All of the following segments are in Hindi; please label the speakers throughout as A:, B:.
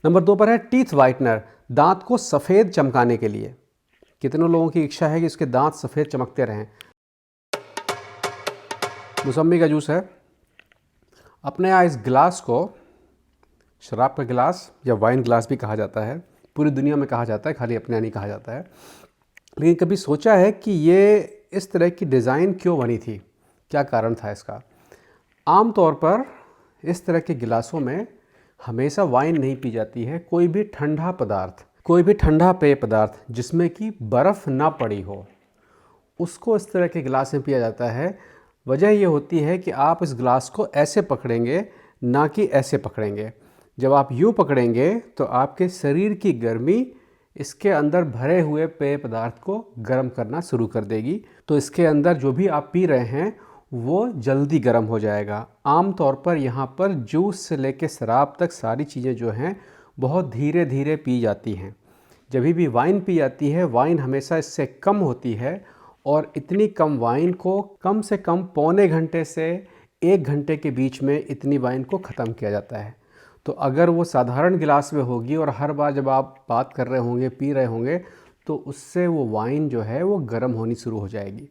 A: नंबर 2 पर है टीथ वाइटनर, दांत को सफ़ेद चमकाने के लिए। कितने लोगों की इच्छा है कि उसके दांत सफ़ेद चमकते रहें। मौसम्बी का जूस है। अपने यहाँ इस गिलास को शराब का गिलास या वाइन गिलास भी कहा जाता है, पूरी दुनिया में कहा जाता है, खाली अपने यहाँ नहीं कहा जाता है। लेकिन कभी सोचा है कि ये इस तरह की डिज़ाइन क्यों बनी थी, क्या कारण था इसका? आम तौर पर इस तरह के गिलासों में हमेशा वाइन नहीं पी जाती है, कोई भी ठंडा पेय पदार्थ जिसमें कि बर्फ़ ना पड़ी हो, उसको इस तरह के गिलास में पिया जाता है। वजह ये होती है कि आप इस गिलास को ऐसे पकड़ेंगे, ना कि ऐसे पकड़ेंगे। जब आप यूँ पकड़ेंगे तो आपके शरीर की गर्मी इसके अंदर भरे हुए पेय पदार्थ को गर्म करना शुरू कर देगी, तो इसके अंदर जो भी आप पी रहे हैं वो जल्दी गर्म हो जाएगा। आम तौर पर यहाँ पर जूस से लेके शराब तक सारी चीज़ें जो हैं बहुत धीरे धीरे पी जाती हैं। जब भी वाइन पी जाती है, वाइन हमेशा इससे कम होती है, और इतनी कम वाइन को कम से कम पौने घंटे से 1 घंटे के बीच में इतनी वाइन को ख़त्म किया जाता है। तो अगर वो साधारण गिलास में होगी और हर बार जब आप बात कर रहे होंगे, पी रहे होंगे, तो उससे वो वाइन जो है वो गर्म होनी शुरू हो जाएगी।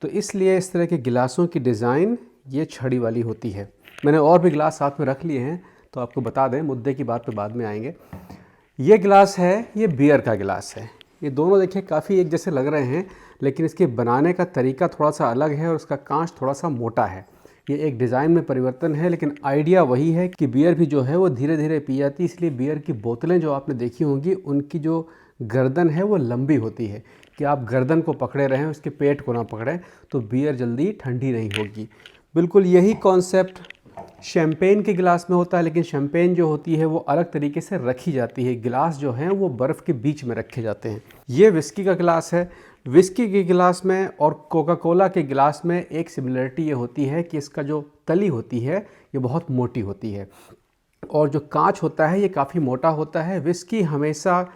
A: तो इसलिए इस तरह के गिलासों की डिज़ाइन ये छड़ी वाली होती है। मैंने और भी गिलास साथ में रख लिए हैं, तो आपको बता दें, मुद्दे की बात पे बाद में आएंगे। ये गिलास है, ये बियर का गिलास है। ये दोनों देखिए काफ़ी एक जैसे लग रहे हैं, लेकिन इसके बनाने का तरीका थोड़ा सा अलग है और उसका कांच थोड़ा सा मोटा है। ये एक डिज़ाइन में परिवर्तन है, लेकिन आइडिया वही है कि बियर भी जो है वो धीरे धीरे पी जाती है। इसलिए बियर की बोतलें जो आपने देखी होंगी, उनकी जो गर्दन है वो लंबी होती है कि आप गर्दन को पकड़े रहें, उसके पेट को ना पकड़ें, तो बियर जल्दी ठंडी नहीं होगी। बिल्कुल यही कॉन्सेप्ट शैम्पेन के गिलास में होता है, लेकिन शैम्पेन जो होती है वो अलग तरीके से रखी जाती है। गिलास जो हैं वो बर्फ़ के बीच में रखे जाते हैं। ये विस्की का गिलास है। विस्की के गिलास में और कोका कोला के गिलास में एक सिमिलरिटी ये होती है कि इसका जो तली होती है ये बहुत मोटी होती है, और जो कांच होता है ये काफ़ी मोटा होता है। विस्की हमेशा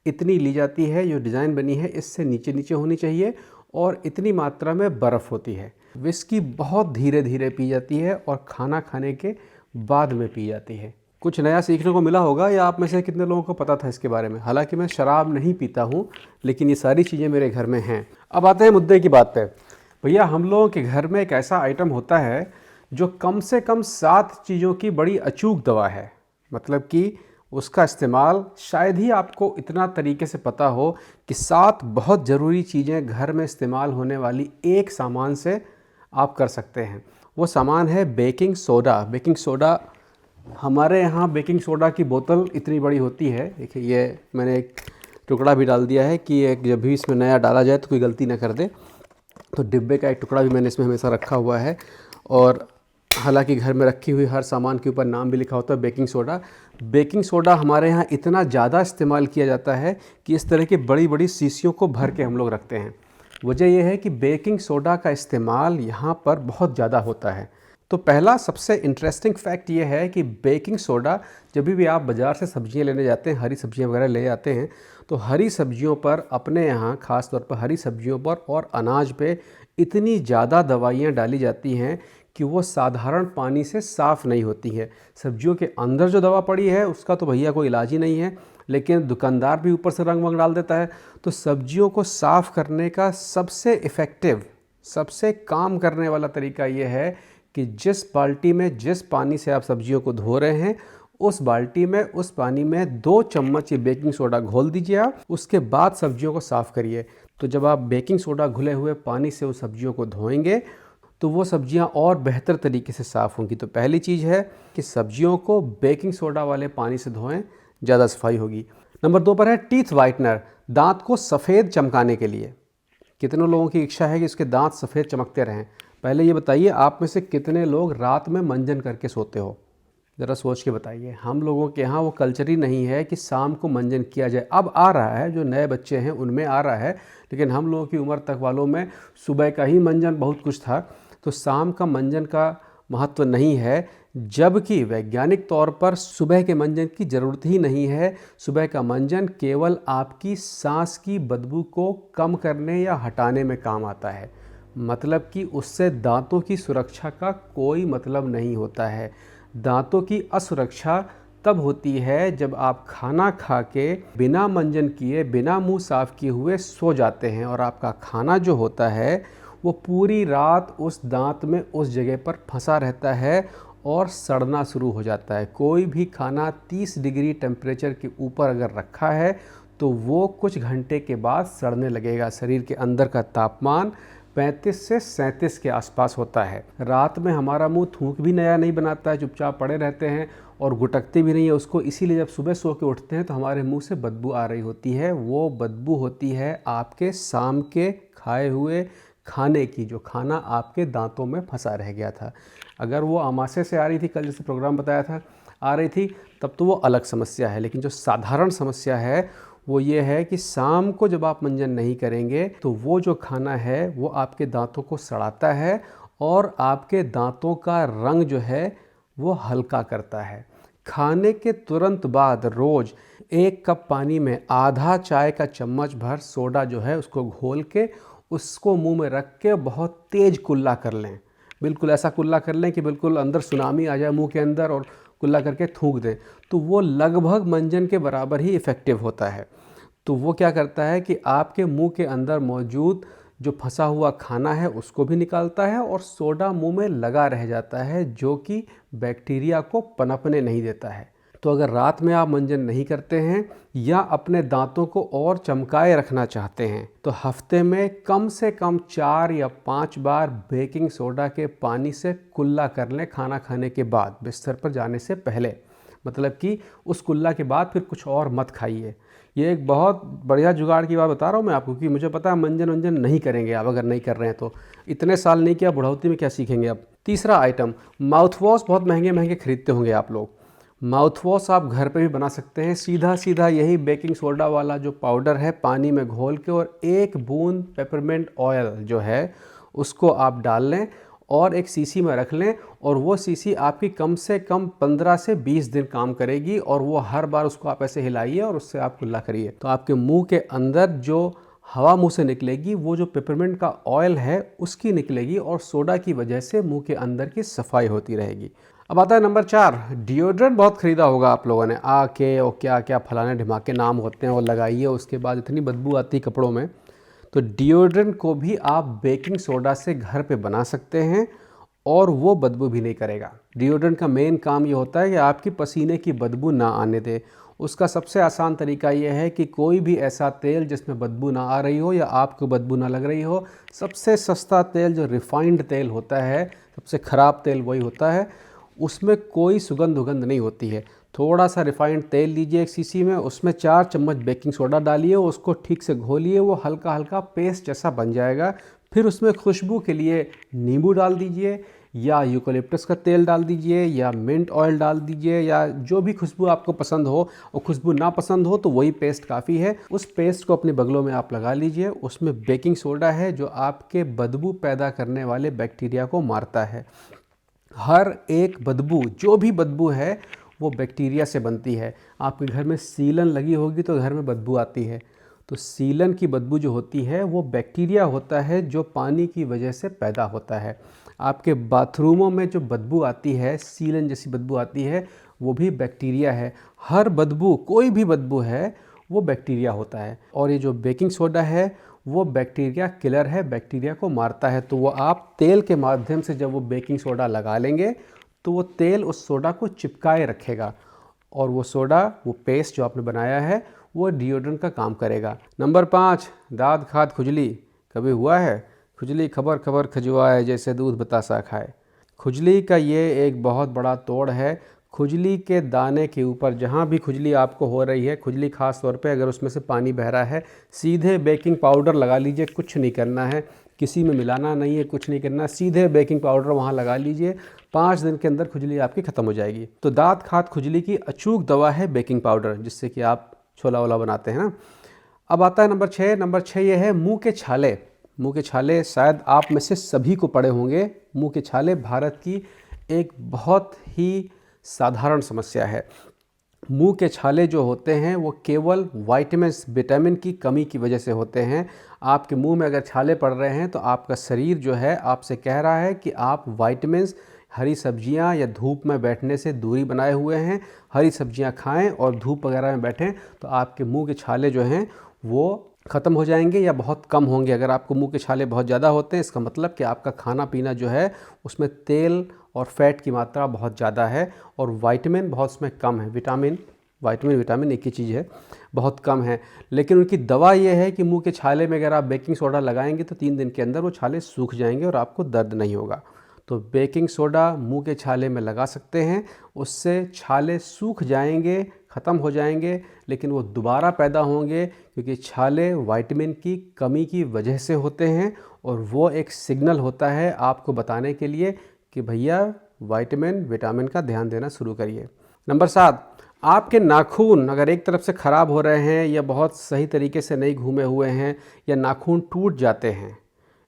A: इतनी ली जाती है, जो डिज़ाइन बनी है इससे नीचे नीचे होनी चाहिए, और इतनी मात्रा में बर्फ़ होती है। विस्की बहुत धीरे धीरे पी जाती है और खाना खाने के बाद में पी जाती है। कुछ नया सीखने को मिला होगा, या आप में से कितने लोगों को पता था इसके बारे में? हालांकि मैं शराब नहीं पीता हूँ, लेकिन ये सारी चीज़ें मेरे घर में हैं। अब आते हैं मुद्दे की बात पे। भैया, हम लोगों के घर में एक ऐसा आइटम होता है जो कम से कम 7 चीज़ों की बड़ी अचूक दवा है। मतलब कि उसका इस्तेमाल शायद ही आपको इतना तरीके से पता हो कि 7 बहुत ज़रूरी चीज़ें घर में इस्तेमाल होने वाली एक सामान से आप कर सकते हैं। वो सामान है बेकिंग सोडा। बेकिंग सोडा, हमारे यहाँ बेकिंग सोडा की बोतल इतनी बड़ी होती है। देखिए, ये मैंने एक टुकड़ा भी डाल दिया है कि एक जब भी इसमें नया डाला जाए तो कोई गलती ना कर दे, तो डिब्बे का एक टुकड़ा भी मैंने इसमें हमेशा रखा हुआ है। और हालांकि घर में रखी हुई हर सामान के ऊपर नाम भी लिखा होता है बेकिंग सोडा। बेकिंग सोडा हमारे यहाँ इतना ज़्यादा इस्तेमाल किया जाता है कि इस तरह की बड़ी बड़ी शीशियों को भर के हम लोग रखते हैं। वजह यह है कि बेकिंग सोडा का इस्तेमाल यहाँ पर बहुत ज़्यादा होता है। तो पहला सबसे इंटरेस्टिंग फैक्ट ये है कि बेकिंग सोडा, जब भी आप बाज़ार से सब्जियां लेने जाते हैं, हरी सब्जियां वगैरह ले जाते हैं, तो हरी सब्जियों पर, अपने यहाँ ख़ास तौर पर हरी सब्जियों पर और अनाज पे इतनी ज़्यादा दवाइयाँ डाली जाती हैं कि वो साधारण पानी से साफ़ नहीं होती है। सब्जियों के अंदर जो दवा पड़ी है उसका तो भैया कोई इलाज ही नहीं है, लेकिन दुकानदार भी ऊपर से रंग वंग डाल देता है। तो सब्जियों को साफ़ करने का सबसे इफ़ेक्टिव, सबसे काम करने वाला तरीका ये है कि जिस बाल्टी में, जिस पानी से आप सब्जियों को धो रहे हैं, उस बाल्टी में, उस पानी में 2 चम्मच ये बेकिंग सोडा घोल दीजिए आप। उसके बाद सब्जियों को साफ़ करिए। तो जब आप बेकिंग सोडा घुले हुए पानी से उस सब्जियों को धोएंगे तो वो सब्जियां और बेहतर तरीके से साफ़ होंगी। तो पहली चीज़ है कि सब्जियों को बेकिंग सोडा वाले पानी से धोएं, ज़्यादा सफाई होगी। नंबर 2 पर है टीथ वाइटनर, दांत को सफ़ेद चमकाने के लिए। कितने लोगों की इच्छा है कि उसके दांत सफ़ेद चमकते रहें? पहले ये बताइए, आप में से कितने लोग रात में मंजन करके सोते हो? ज़रा सोच के बताइए। हम लोगों के यहाँ वो कल्चर ही नहीं है कि शाम को मंजन किया जाए। अब आ रहा है, जो नए बच्चे हैं उनमें आ रहा है, लेकिन हम लोगों की उम्र तक वालों में सुबह का ही मंजन बहुत कुछ था। तो शाम का मंजन का महत्व नहीं है, जबकि वैज्ञानिक तौर पर सुबह के मंजन की ज़रूरत ही नहीं है। सुबह का मंजन केवल आपकी सांस की बदबू को कम करने या हटाने में काम आता है। मतलब कि उससे दांतों की सुरक्षा का कोई मतलब नहीं होता है। दांतों की असुरक्षा तब होती है जब आप खाना खा के बिना मंजन किए, बिना मुंह साफ़ किए हुए सो जाते हैं और आपका खाना जो होता है वो पूरी रात उस दांत में उस जगह पर फंसा रहता है और सड़ना शुरू हो जाता है। कोई भी खाना 30 डिग्री टेम्परेचर के ऊपर अगर रखा है तो वो कुछ घंटे के बाद सड़ने लगेगा। शरीर के अंदर का तापमान 35 से 37 के आसपास होता है। रात में हमारा मुंह थूक भी नया नहीं बनाता है, चुपचाप पड़े रहते हैं और गुटकते भी नहीं है उसको, इसीलिए जब सुबह सो के उठते हैं तो हमारे मुंह से बदबू आ रही होती है। वो बदबू होती है आपके शाम के खाए हुए खाने की, जो खाना आपके दांतों में फंसा रह गया था। अगर वो आमाशय से आ रही थी, कल जैसे प्रोग्राम बताया था आ रही थी, तब तो वो अलग समस्या है। लेकिन जो साधारण समस्या है वो ये है कि शाम को जब आप मंजन नहीं करेंगे तो वो जो खाना है वो आपके दांतों को सड़ाता है और आपके दांतों का रंग जो है वो हल्का करता है। खाने के तुरंत बाद रोज़ 1 कप पानी में आधा चाय का चम्मच भर सोडा जो है उसको घोल के उसको मुंह में रख के बहुत तेज़ कुल्ला कर लें। बिल्कुल ऐसा कुल्ला कर लें कि बिल्कुल अंदर सुनामी आ जाए मुंह के अंदर और कुल्ला करके थूक दें, तो वो लगभग मंजन के बराबर ही इफ़ेक्टिव होता है। तो वो क्या करता है कि आपके मुंह के अंदर मौजूद जो फंसा हुआ खाना है उसको भी निकालता है और सोडा मुंह में लगा रह जाता है, जो कि बैक्टीरिया को पनपने नहीं देता है। तो अगर रात में आप मंजन नहीं करते हैं या अपने दांतों को और चमकाए रखना चाहते हैं तो हफ्ते में कम से कम 4 या 5 बार बेकिंग सोडा के पानी से कुल्ला कर लें खाना खाने के बाद, बिस्तर पर जाने से पहले। मतलब कि उस कुल्ला के बाद फिर कुछ और मत खाइए। ये एक बहुत बढ़िया जुगाड़ की बात बता रहा हूँ मैं आपको, कि मुझे पता है मंजन वंजन नहीं करेंगे आप, अगर नहीं कर रहे हैं तो। इतने साल नहीं किया, बुढ़ावती में क्या सीखेंगे आप। तीसरा आइटम, माउथ वॉश बहुत महंगे महंगे खरीदते होंगे आप लोग। माउथ वॉश आप घर पे भी बना सकते हैं। सीधा सीधा यही बेकिंग सोडा वाला जो पाउडर है पानी में घोल के और 1 बूंद पेपरमेंट ऑयल जो है उसको आप डाल लें और एक शीशी में रख लें, और वो शीशी आपकी कम से कम 15 से 20 दिन काम करेगी। और वो हर बार उसको आप ऐसे हिलाइए और उससे आप कुल्ला करिए, तो आपके मुंह के अंदर जो हवा मुंह से निकलेगी वो जो पेपरमेंट का ऑयल है उसकी निकलेगी और सोडा की वजह से मुंह के अंदर की सफाई होती रहेगी। अब आता है नंबर 4, डिओड्रेंट बहुत ख़रीदा होगा आप लोगों ने आके, और क्या क्या फलाने ढिमाके नाम होते हैं वो लगाइए, उसके बाद इतनी बदबू आती है कपड़ों में। तो डिओड्रेंट को भी आप बेकिंग सोडा से घर पे बना सकते हैं और वो बदबू भी नहीं करेगा। डिओड्रेंट का मेन काम ये होता है कि आपकी पसीने की बदबू ना आने दे। उसका सबसे आसान तरीका ये है कि कोई भी ऐसा तेल जिसमें बदबू ना आ रही हो या आपको बदबू ना लग रही हो, सबसे सस्ता तेल जो रिफाइंड तेल होता है, सबसे ख़राब तेल वही होता है, उसमें कोई सुगंध उगंध नहीं होती है। थोड़ा सा रिफाइंड तेल लीजिए एक शीशी में, उसमें 4 चम्मच बेकिंग सोडा डालिए, उसको ठीक से घोलिए, वो हल्का हल्का पेस्ट जैसा बन जाएगा। फिर उसमें खुशबू के लिए नींबू डाल दीजिए या यूकेलिप्टस का तेल डाल दीजिए या मिंट ऑयल डाल दीजिए, या जो भी खुशबू आपको पसंद हो। और खुशबू ना पसंद हो तो वही पेस्ट काफ़ी है। उस पेस्ट को अपने बगलों में आप लगा लीजिए। उसमें बेकिंग सोडा है जो आपके बदबू पैदा करने वाले बैक्टीरिया को मारता है। हर एक बदबू, जो भी बदबू है वो बैक्टीरिया से बनती है। आपके घर में सीलन लगी होगी तो घर में बदबू आती है, तो सीलन की बदबू जो होती है वो बैक्टीरिया होता है जो पानी की वजह से पैदा होता है। आपके बाथरूमों में जो बदबू आती है, सीलन जैसी बदबू आती है, वो भी बैक्टीरिया है। हर बदबू, कोई भी बदबू है वो बैक्टीरिया होता है। और ये जो बेकिंग सोडा है वो बैक्टीरिया किलर है, बैक्टीरिया को मारता है। तो वो आप तेल के माध्यम से जब वो बेकिंग सोडा लगा लेंगे तो वो तेल उस सोडा को चिपकाए रखेगा और वो सोडा, वो पेस्ट जो आपने बनाया है, वो डिओड्रेंट का काम करेगा। नंबर 5, दाद खाद खुजली। कभी हुआ है खुजली? खबर खबर खजुआए, जैसे दूध बतासा खाए। खुजली का ये एक बहुत बड़ा तोड़ है। खुजली के दाने के ऊपर, जहाँ भी खुजली आपको हो रही है, खुजली खास तौर पे अगर उसमें से पानी बह रहा है, सीधे बेकिंग पाउडर लगा लीजिए। कुछ नहीं करना है, किसी में मिलाना नहीं है, कुछ नहीं करना, सीधे बेकिंग पाउडर वहाँ लगा लीजिए। 5 दिन के अंदर खुजली आपकी ख़त्म हो जाएगी। तो दाँत खाद खुजली की अचूक दवा है बेकिंग पाउडर, जिससे कि आप छोला वोला बनाते हैं ना। अब आता है नंबर 6। नंबर 6 ये है मुँह के छाले। मुँह के छाले शायद आप में से सभी को पड़े होंगे। मुँह के छाले भारत की एक बहुत ही साधारण समस्या है। मुंह के छाले जो होते हैं वो केवल विटामिन की कमी की वजह से होते हैं। आपके मुंह में अगर छाले पड़ रहे हैं तो आपका शरीर जो है आपसे कह रहा है कि आप विटामिन्स हरी सब्जियां या धूप में बैठने से दूरी बनाए हुए हैं, हरी सब्जियां खाएं और धूप वगैरह में बैठें तो आपके मुंह के छाले जो हैं वो ख़त्म हो जाएंगे या बहुत कम होंगे। अगर आपको मुंह के छाले बहुत ज़्यादा होते हैं, इसका मतलब कि आपका खाना पीना जो है उसमें तेल और फैट की मात्रा बहुत ज़्यादा है और विटामिन बहुत उसमें कम है। विटामिन एक ही चीज़ है, बहुत कम है। लेकिन उनकी दवा ये है कि मुंह के छाले में अगर आप बेकिंग सोडा लगाएंगे तो 3 दिन के अंदर वो छाले सूख जाएंगे और आपको दर्द नहीं होगा। तो बेकिंग सोडा मुंह के छाले में लगा सकते हैं, उससे छाले सूख जाएंगे, ख़त्म हो जाएंगे, लेकिन वो दोबारा पैदा होंगे क्योंकि छाले विटामिन की कमी की वजह से होते हैं और वो एक सिग्नल होता है आपको बताने के लिए कि भैया विटामिन का ध्यान देना शुरू करिए। नंबर 7, आपके नाखून अगर एक तरफ से ख़राब हो रहे हैं या बहुत सही तरीके से नहीं घूमे हुए हैं या नाखून टूट जाते हैं,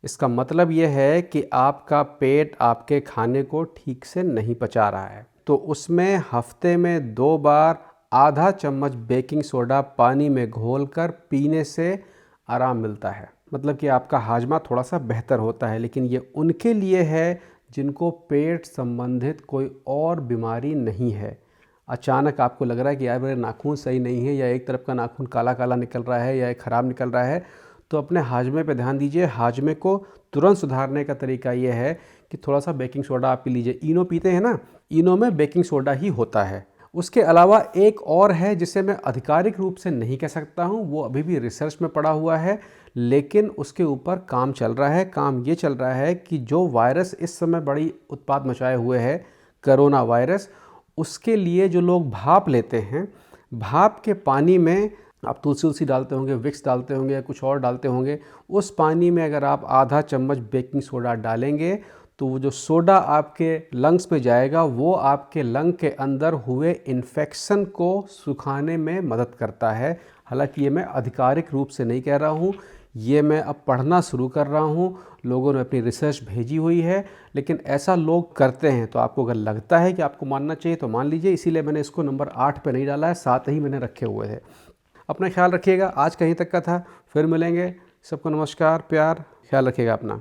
A: इसका मतलब ये है कि आपका पेट आपके खाने को ठीक से नहीं पचा रहा है। तो उसमें हफ्ते में 2 बार आधा चम्मच बेकिंग सोडा पानी में घोलकर पीने से आराम मिलता है, मतलब कि आपका हाजमा थोड़ा सा बेहतर होता है। लेकिन ये उनके लिए है जिनको पेट संबंधित कोई और बीमारी नहीं है। अचानक आपको लग रहा है कि यार मेरे नाखून सही नहीं है या एक तरफ का नाखून काला काला निकल रहा है या एक ख़राब निकल रहा है, तो अपने हाजमे पे ध्यान दीजिए। हाजमे को तुरंत सुधारने का तरीका ये है कि थोड़ा सा बेकिंग सोडा आप पी लीजिए। इनो पीते हैं ना, इनो में बेकिंग सोडा ही होता है। उसके अलावा एक और है जिसे मैं आधिकारिक रूप से नहीं कह सकता हूँ, वो अभी भी रिसर्च में पड़ा हुआ है, लेकिन उसके ऊपर काम चल रहा है। काम ये चल रहा है कि जो वायरस इस समय बड़ी उत्पात मचाए हुए है, कोरोना वायरस, उसके लिए जो लोग भाप लेते हैं, भाप के पानी में आप तुलसी डालते होंगे, विक्स डालते होंगे या कुछ और डालते होंगे, उस पानी में अगर आप आधा चम्मच बेकिंग सोडा डालेंगे तो वो जो सोडा आपके लंग्स में जाएगा वो आपके लंग के अंदर हुए इन्फेक्शन को सुखाने में मदद करता है। हालांकि ये मैं आधिकारिक रूप से नहीं कह रहा हूँ, ये मैं अब पढ़ना शुरू कर रहा हूँ, लोगों ने अपनी रिसर्च भेजी हुई है, लेकिन ऐसा लोग करते हैं। तो आपको अगर लगता है कि आपको मानना चाहिए तो मान लीजिए, इसीलिए मैंने इसको नंबर 8 पे नहीं डाला है, 7 ही मैंने रखे हुए थे। अपना ख्याल रखिएगा। आज कहीं तक का था, फिर मिलेंगे। सबको नमस्कार, प्यार, ख्याल रखिएगा अपना।